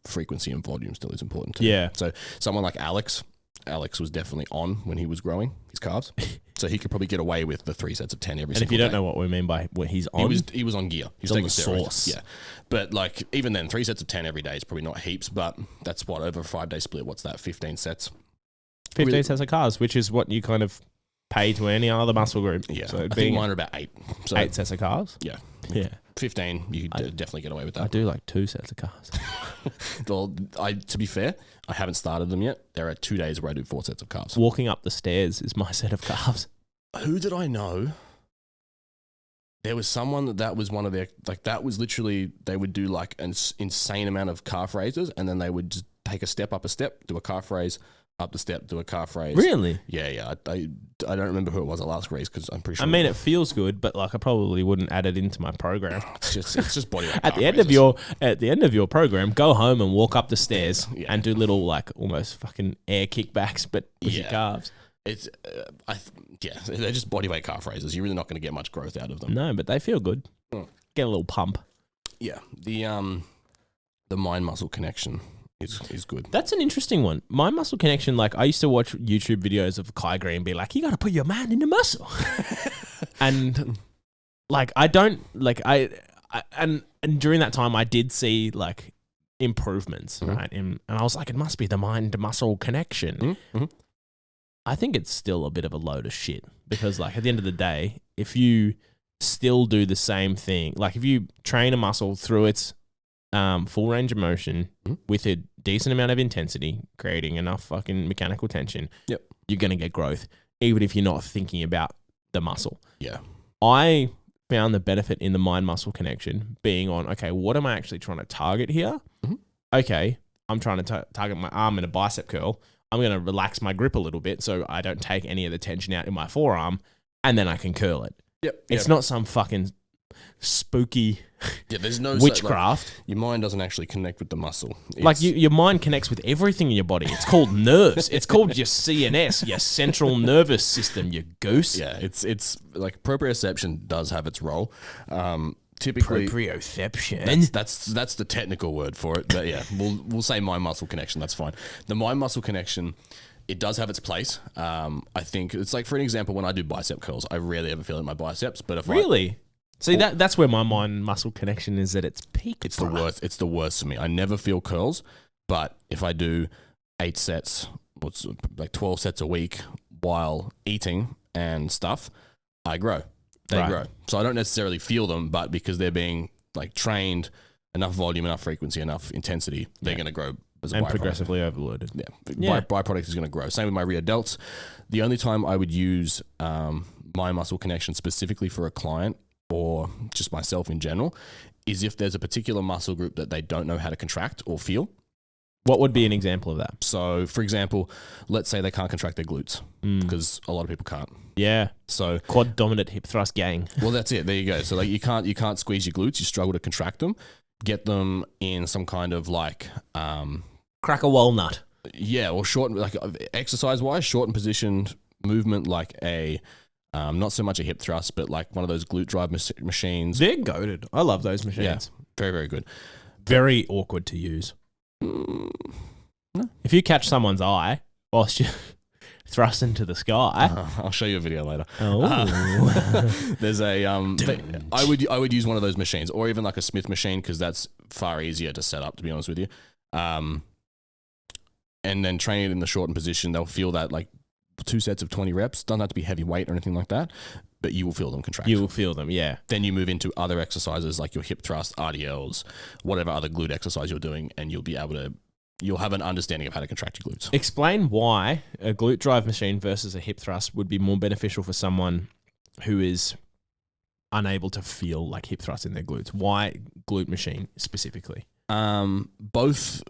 frequency and volume still is important too. Yeah. So, someone like Alex was definitely on when he was growing his calves. So, he could probably get away with the 3 sets of 10 every single day. And if you don't know what we mean by what he's on... He was on gear. He was taking steroids. Yeah. But, even then, 3 sets of 10 every day is probably not heaps, but that's over a 5-day split. What's that? 15 sets? 15 sets of cars, which is what you kind of... pay to any other muscle group. Yeah, so I think mine are about 8. So 8 sets of calves? Yeah. 15, you could definitely get away with that. I do 2 sets of calves. Well, to be fair, I haven't started them yet. There are 2 days where I do 4 sets of calves. Walking up the stairs is my set of calves. Who did I know? There was someone that was one of their, that was literally, they would do an insane amount of calf raises, and then they would just take a step up a step, do a calf raise, up the step, do a calf raise. Really? Yeah. I don't remember who it was at last raise because I'm pretty sure. I mean, it feels good, but I probably wouldn't add it into my program. It's just body weight. At the end of your program, go home and walk up the stairs and do little almost fucking air kickbacks, but with your calves. It's they're just body weight calf raises. You're really not going to get much growth out of them. No, but they feel good. Get a little pump. Yeah, the mind muscle connection is good. That's an interesting one. Mind muscle connection, I used to watch YouTube videos of Kai Green be like, you got to put your mind in the muscle. And I don't and during that time I did see improvements, right? And I was like, it must be the mind muscle connection. I think it's still a bit of a load of shit because at the end of the day, if you still do the same thing, if you train a muscle through its full range of motion with a decent amount of intensity, creating enough fucking mechanical tension, you're going to get growth, even if you're not thinking about the muscle. Yeah. I found the benefit in the mind-muscle connection being on, okay, what am I actually trying to target here? Okay, I'm trying to target my arm in a bicep curl, I'm going to relax my grip a little bit so I don't take any of the tension out in my forearm, and then I can curl it. Yep. It's not some fucking spooky there's no witchcraft. Your mind doesn't actually connect with the muscle. Your mind connects with everything in your body. It's called nerves. It's called your CNS, your central nervous system, you goose. Yeah, it's like proprioception does have its role. Typically, proprioception. That's the technical word for it. But yeah, we'll say mind muscle connection. That's fine. The mind muscle connection, it does have its place. I think it's like, for an example, when I do bicep curls, I rarely ever feel it in my biceps. But if See, that's where my mind muscle connection is at its peak. It's the worst. It's the worst for me. I never feel curls, but if I do 8 sets, like 12 sets a week while eating and stuff, I grow. They grow. So I don't necessarily feel them, but because they're being like trained, enough volume, enough frequency, enough intensity, they're going to grow as a byproduct. Progressively overloaded. Yeah. Byproduct is going to grow. Same with my rear delts. The only time I would use my muscle connection specifically for a client or just myself in general is if there's a particular muscle group that they don't know how to contract or feel. What would be an example of that? So, for example, let's say they can't contract their glutes because a lot of people can't. Yeah. So quad dominant hip thrust gang. Well, that's it. There you go. So like you can't squeeze your glutes. You struggle to contract them. Get them in some kind of like crack a walnut. Yeah, or short, like exercise wise, shortened positioned movement, like a not so much a hip thrust, but like one of those glute drive machines. They're goated. I love those machines. Yeah, very, very good. Very awkward to use. No. If you catch someone's eye whilst you thrust into the sky, I'll show you a video later. Oh, there's a I would use one of those machines, or even like a Smith machine, because that's far easier to set up, to be honest with you. And then train it in the shortened position. They'll feel that like 2 sets of 20 reps. Doesn't have to be heavy weight or anything like that, but you will feel them contract. You will feel them, yeah. Then you move into other exercises like your hip thrust, RDLs, whatever other glute exercise you're doing, and you'll have an understanding of how to contract your glutes. Explain why a glute drive machine versus a hip thrust would be more beneficial for someone who is unable to feel like hip thrust in their glutes. Why glute machine specifically? Both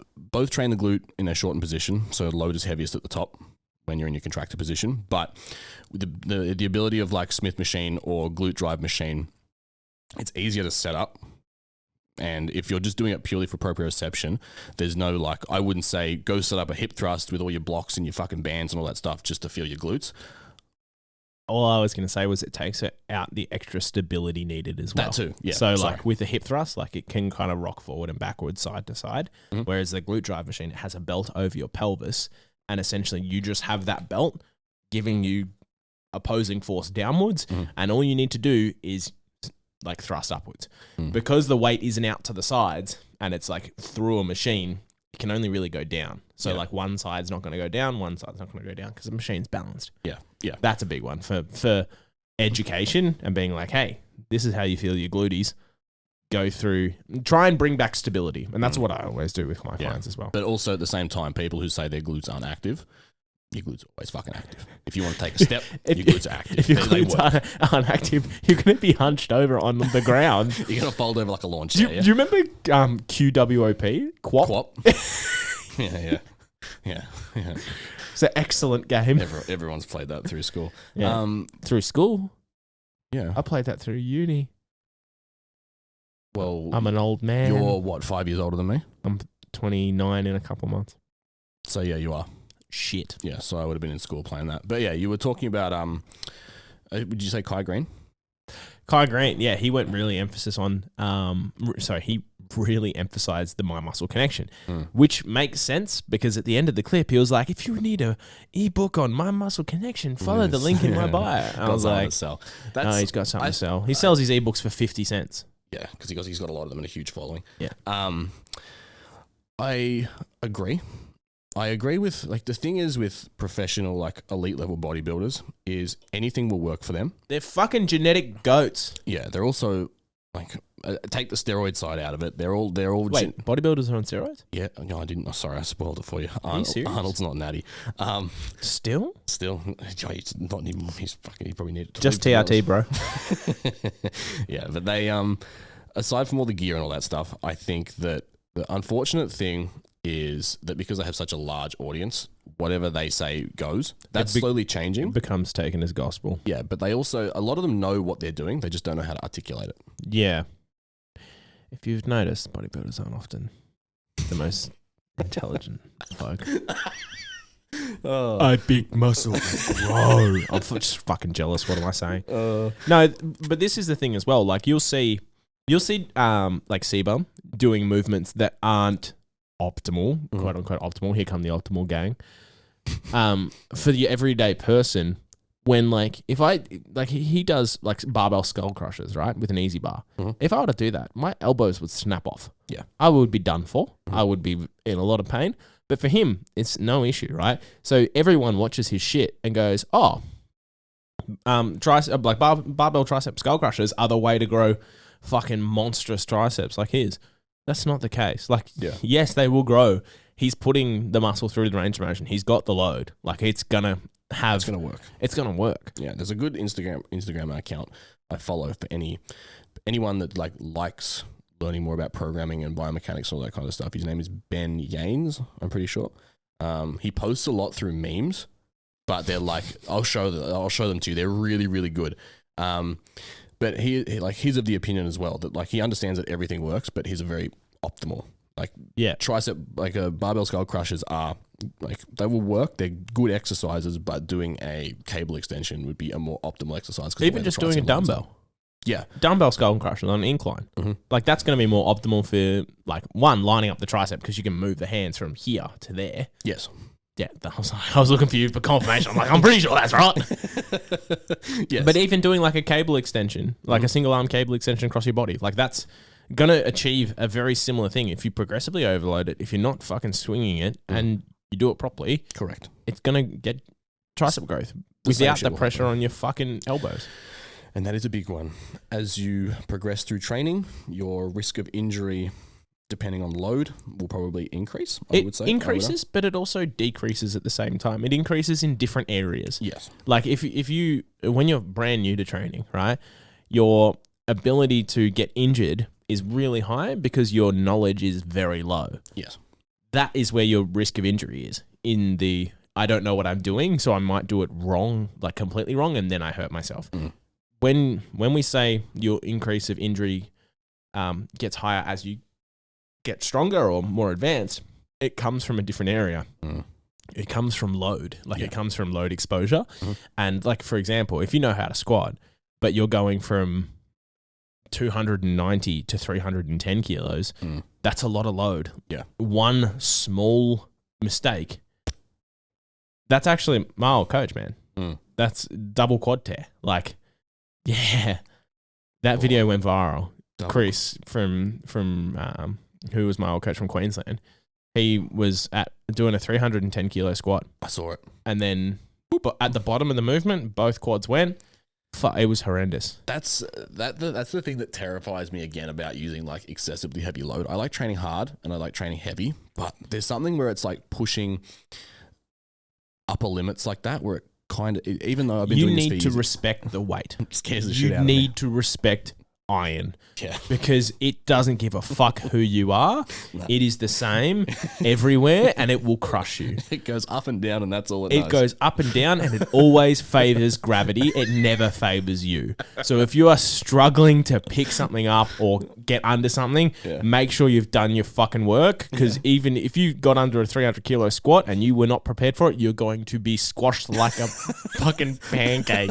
train the glute in a shortened position, so load is heaviest at the top when you're in your contracted position. But the ability of like Smith machine or glute drive machine, it's easier to set up. And if you're just doing it purely for proprioception, there's no like, I wouldn't say go set up a hip thrust with all your blocks and your fucking bands and all that stuff just to feel your glutes. All I was going to say was it takes out the extra stability needed as well. That too, yeah. So like with a hip thrust, like it can kind of rock forward and backwards, side to side. Mm-hmm. Whereas the glute drive machine, it has a belt over your pelvis, and essentially you just have that belt giving you opposing force downwards, and all you need to do is like thrust upwards. Because the weight isn't out to the sides and it's like through a machine, it can only really go down. So like one side's not going to go down, one side's not going to go down because the machine's balanced. Yeah. That's a big one for education and being like, hey, this is how you feel your glutes. Go through, try and bring back stability. And that's what I always do with my clients as well. But also at the same time, people who say their glutes aren't active, your glutes are always fucking active. If you want to take a step, your glutes are active. If your glutes aren't active, you're going to be hunched over on the ground. You're going to fold over like a launch chair. Do you remember QWOP? QWOP? Yeah. It's an excellent game. Everyone's played that through school. Yeah. Through school? Yeah. I played that through uni. Well, I'm an old man. You're what, 5 years older than me? I'm 29 in a couple months. So yeah, you are. Shit. Yeah, so I would have been in school playing that. But yeah, you were talking about would you say Kai Green? Kai Green, yeah, he went really emphasis on he really emphasized the mind muscle connection, which makes sense because at the end of the clip he was like, if you need a ebook on mind muscle connection, follow the link in my bio. I was like, no, he's got something to sell. He sells his ebooks for 50 cents. Yeah, because he's got a lot of them and a huge following. Yeah. I agree. I agree with, like, the thing is with professional, like, elite level bodybuilders is anything will work for them. They're fucking genetic goats. Yeah, they're also, like, take the steroid side out of it. They're all. Wait, bodybuilders are on steroids? Yeah, no, I didn't. Oh, sorry, I spoiled it for you. Are you serious? Arnold's not natty. Still, he's not even. He's fucking. He probably needed just TRT, bro. Yeah, but they aside from all the gear and all that stuff, I think that the unfortunate thing is that because they have such a large audience, whatever they say goes. That's slowly changing. Becomes taken as gospel. Yeah, but they also, a lot of them know what they're doing. They just don't know how to articulate it. Yeah. If you've noticed, bodybuilders aren't often the most intelligent folk. I big muscle, bro. I'm just fucking jealous. What am I saying? No, but this is the thing as well. Like you'll see like Sebum doing movements that aren't optimal, quote unquote optimal. Here come the optimal gang. For the everyday person, when he does like barbell skull crushes, right, with an easy bar. If I were to do that, my elbows would snap off. Yeah, I would be done for. I would be in a lot of pain. But for him, it's no issue, right? So everyone watches his shit and goes, "Oh, tricep, like barbell tricep skull crushers are the way to grow fucking monstrous triceps like his." That's not the case. Like, yes, they will grow. He's putting the muscle through the range of motion. He's got the load. Like, it's gonna work. It's gonna work. Yeah, there's a good Instagram account I follow for anyone that likes learning more about programming and biomechanics and all that kind of stuff. His name is Ben Yanes, I'm pretty sure. He posts a lot through memes, but they're like, I'll show them to you. They're really, really good. But he's of the opinion as well that he understands that everything works, but he's a very optimal. Tricep, barbell skull crushers are they will work. They're good exercises, but doing a cable extension would be a more optimal exercise. Even just doing a dumbbell. Yeah. Dumbbell skull crushers on an incline. That's going to be more optimal for lining up the tricep because you can move the hands from here to there. Yes. Yeah, I was looking for you for confirmation. I'm like, I'm pretty sure that's right. Yes. But even doing a cable extension, a single arm cable extension across your body, that's going to achieve a very similar thing. If you progressively overload it, if you're not fucking swinging it and you do it properly. Correct. It's going to get tricep growth without the pressure on your fucking elbows. And that is a big one. As you progress through training, your risk of injury, depending on load, will probably increase, I would say. It increases, but it also decreases at the same time. It increases in different areas. Yes. When you're brand new to training, right, your ability to get injured is really high because your knowledge is very low. Yes. That is where your risk of injury is, in the, I don't know what I'm doing, so I might do it wrong, completely wrong, and then I hurt myself. When we say your increase of injury gets higher as you get stronger or more advanced, it comes from a different area. It comes from load. It comes from load exposure. And for example, if you know how to squat, but you're going from 290 to 310 kilos, that's a lot of load. Yeah. One small mistake. That's actually my old coach, man. That's double quad tear. Yeah, that video went viral. Chris from who was my old coach from Queensland, he was doing a 310 kilo squat. I saw it, and then at the bottom of the movement, both quads went. It was horrendous. That's the thing that terrifies me again about using excessively heavy load. I like training hard and I like training heavy, but there's something where it's pushing upper limits like that, where it kind of, even though I've been doing this for years, you need to respect the weight. It scares the shit out of me. You need to respect iron. Yeah. Because it doesn't give a fuck who you are. No. It is the same everywhere and it will crush you. It goes up and down and that's all it does. It goes up and down and it always favors gravity. It never favors you. So if you are struggling to pick something up or get under something, make sure you've done your fucking work, because even if you got under a 300 kilo squat and you were not prepared for it, you're going to be squashed like a fucking pancake.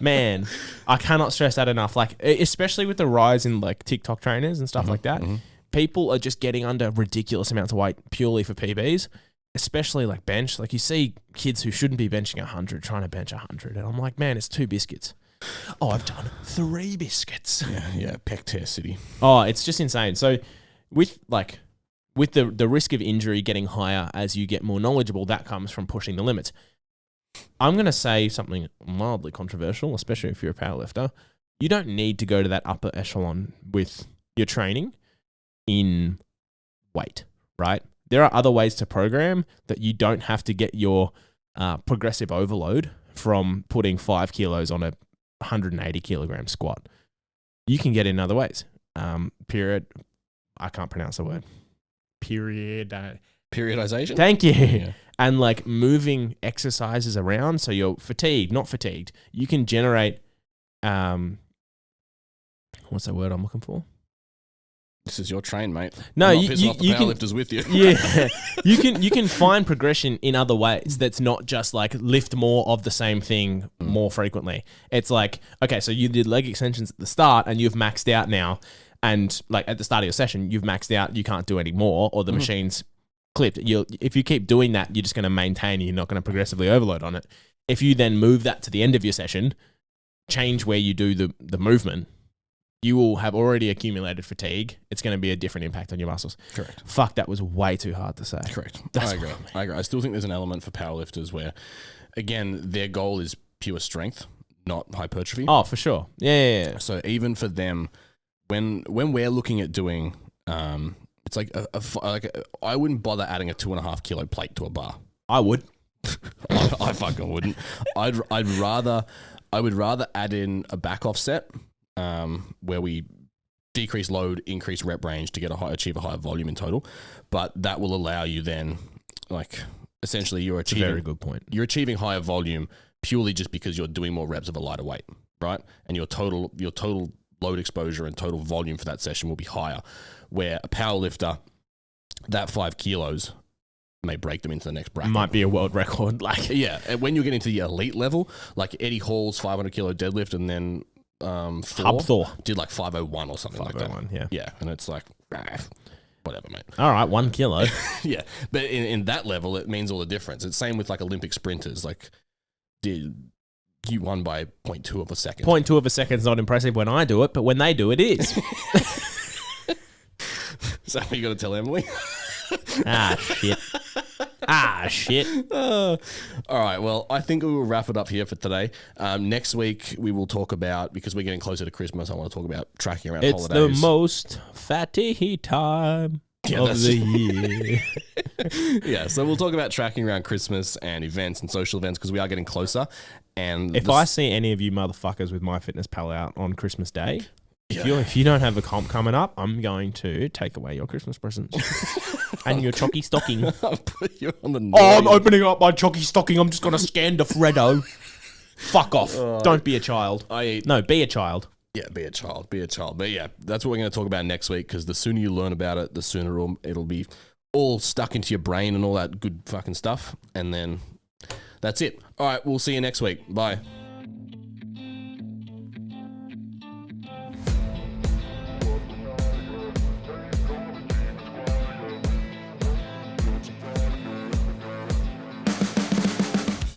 Man, I cannot stress that enough. Especially with the rise in TikTok trainers and stuff like that, people are just getting under ridiculous amounts of weight purely for PBs, especially bench. You see kids who shouldn't be benching 100 trying to bench 100, and I'm like, man, it's 2 biscuits. Oh, I've done 3 biscuits. Yeah, pec tear city. Oh, it's just insane. So with the risk of injury getting higher as you get more knowledgeable, that comes from pushing the limits. I'm going to say something mildly controversial, especially if you're a powerlifter. You don't need to go to that upper echelon with your training in weight, right? There are other ways to program that you don't have to get your progressive overload from putting 5 kilos on a 180 kilogram squat. You can get it in other ways. I can't pronounce the word. Periodization? Thank you. Yeah. And like moving exercises around so you're not fatigued. You can generate, what's that word I'm looking for? This is your train, mate. No, I'm not pissing off the powerlifters with you. Yeah, you can find progression in other ways. That's not just like lift more of the same thing more frequently. It's like, okay, so you did leg extensions at the start and you've maxed out now, and like at the start of your session you've maxed out. You can't do any more, or the machine's clipped. If you keep doing that, you're just going to maintain. You're not going to progressively overload on it. If you then move that to the end of your session, change where you do the movement, you will have already accumulated fatigue. It's going to be a different impact on your muscles. Correct. Fuck, that was way too hard to say. Correct. I agree. I still think there's an element for powerlifters where, again, their goal is pure strength, not hypertrophy. Oh, for sure. Yeah. So even for them, when we're looking at doing, it's like I wouldn't bother adding a 2.5 kilo plate to a bar. I would. I fucking wouldn't. I would rather add in a back offset, where we decrease load, increase rep range to achieve a higher volume in total. But that will allow you then, like, essentially you're achieving a very good point. You're achieving higher volume purely just because you're doing more reps of a lighter weight, right? And your total load exposure and total volume for that session will be higher. Where a power lifter, that 5 kilos may break them into the next bracket. Might be a world record. Like, yeah. And when you get into the elite level, like Eddie Hall's 500 kilo deadlift, and then Thor did like 501 or something like that. Yeah. And it's like, whatever, mate. All right, 1 kilo. Yeah. But in that level, it means all the difference. It's same with like Olympic sprinters. Like, you won by 0.2 of a second. 0.2 of a second is not impressive when I do it, but when they do it, it is. Is that what you got to tell Emily? Shit. All right. Well, I think we will wrap it up here for today. Next week, we will talk about, because we're getting closer to Christmas, I want to talk about tracking around holidays. It's the most fatty time of the year. Yeah. So we'll talk about tracking around Christmas and events and social events, because we are getting closer. And if I see any of you motherfuckers with MyFitnessPal out on Christmas Day, if you don't have a comp coming up, I'm going to take away your Christmas presents and your chocky stocking. I'll put you on the I'm opening up my chocky stocking. I'm just going to scan the Freddo. Fuck off. Don't be a child. Be a child. Yeah, be a child. But yeah, that's what we're going to talk about next week, because the sooner you learn about it, the sooner it'll be all stuck into your brain and all that good fucking stuff. And then that's it. All right, we'll see you next week. Bye.